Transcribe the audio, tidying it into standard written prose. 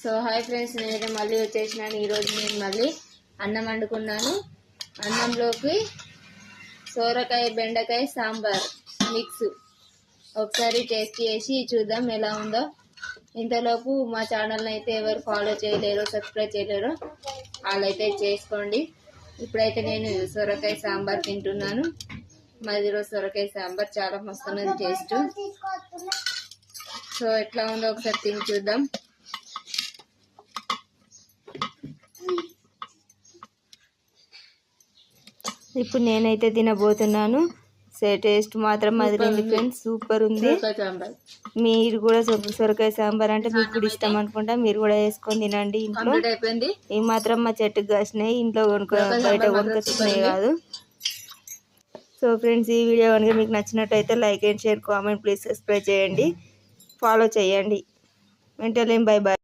So hi friends, నేనైతే మళ్ళీ వచ్చేసినాను. ఈరోజు నేను మళ్ళీ అన్నం వండుకున్నాను. అన్నంలోకి సోరకాయ బెండకాయ సాంబార్ మిక్స్ ఒకసారి టేస్ట్ చేసి చూద్దాం ఎలా ఉందో. ఇంతలోపు మా ఛానల్ని అయితే ఎవరు ఫాలో చేయలేరు, సబ్స్క్రైబ్ చేయలేరు, వాళ్ళైతే చేసుకోండి. ఇప్పుడైతే నేను సొరకాయ సాంబార్ తింటున్నాను. మాది ఈరోజు సొరకాయ సాంబార్ చాలా మస్తున్నది టేస్ట్. సో ఎట్లా ఉందో ఒకసారి తిని చూద్దాం. ఇప్పుడు నేనైతే తినబోతున్నాను. టేస్ట్ మాత్రం అదిరింది ఫ్రెండ్స్, సూపర్ ఉంది. మీరు కూడా సొరకాయ సాంబార్ అంటే మీకు కూడా ఇష్టం అనుకుంటా, మీరు కూడా వేసుకొని తినండి. ఇంట్లో ఈ మాత్రం మా చెట్టుకు కాసినాయి, ఇంట్లో బయట కొనుకొచ్చినాయి కాదు. సో ఫ్రెండ్స్, ఈ వీడియో కనుక మీకు నచ్చినట్టయితే like and share, comment, please subscribe చేయండి, ఫాలో చేయండి. వెంటనే బై బాయ్.